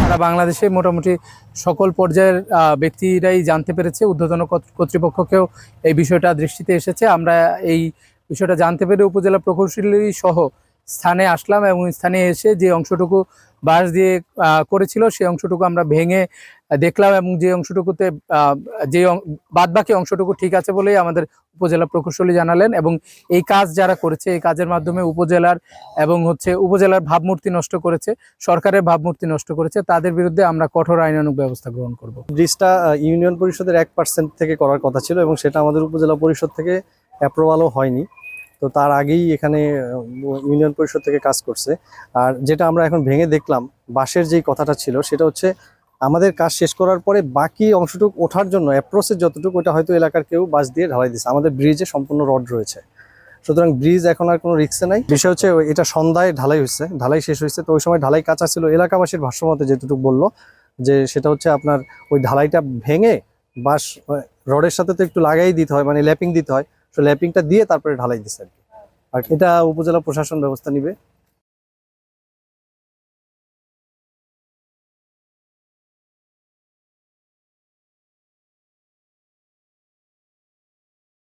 সারা বাংলাদেশে মোটামুটি সকল পর্যায়ের ব্যক্তিরাই জানতে পেরেছে, ঊর্ধ্বতন কর্তৃপক্ষকেও এই বিষয়টা দৃষ্টিতে এসেছে। আমরা এই বিষয়টা জানতে পেরে উপজেলা প্রকৌশলী সহ স্থানে আসলাম এবং স্থানে এসে যে অংশটুকু বাঁশ দিয়ে করেছিল সেই অংশটুকু আমরা ভেঙে দেখলাম এবং যে অংশটুকুতে যে বাদবাকি অংশটুকু ঠিক আছে বলেই আমাদের উপজেলা প্রকৌশলী জানালেন। এবং এই কাজ যারা করেছে এই কাজের মাধ্যমে উপজেলার এবং উপজেলার ভাবমূর্তি নষ্ট করেছে, সরকারের ভাবমূর্তি নষ্ট করেছে, তাদের বিরুদ্ধে আমরা কঠোর আইনানুগ ব্যবস্থা গ্রহণ করব। ব্রিজটা ইউনিয়ন পরিষদের 1% থেকে করার কথা ছিল এবং সেটা আমাদের উপজেলা পরিষদ থেকে অ্যাপ্রুভালও হয়নি। তো তার আগেই এখানে ইউনিয়ন পরিষদ থেকে কাজ করছে। আর যেটা আমরা এখন ভেঙে দেখলাম, বাঁশের যেই কথাটা ছিল সেটা হচ্ছে আমাদের কাজ শেষ করার পরে বাকি অংশটুকু ওঠার জন্য অ্যাপ্রোচের যতটুকু, ওটা হয়তো এলাকার কেউ বাঁশ দিয়ে ঢালাই দিচ্ছে। আমাদের ব্রিজে সম্পূর্ণ রড রয়েছে, সুতরাং ব্রিজ এখন আর কোনো রিস্কে নাই। বিষয় হচ্ছে এটা সন্ধ্যায় ঢালাই হয়েছে, ঢালাই শেষ হয়েছে, তো ওই সময় ঢালাই কাঁচা ছিল। এলাকাবাসীর ভাষ্যমতে যেটুকু বললো যে সেটা হচ্ছে আপনার ওই ঢালাইটা ভেঙে বাঁশ রডের সাথে তো একটু লাগাই দিতে হয়, মানে ল্যাপিং দিতে হয়, তো ল্যাপিংটা দিয়ে তারপরে ঢালাই দিচ্ছে আর কি। আর এটা উপজেলা প্রশাসন ব্যবস্থা নিবে।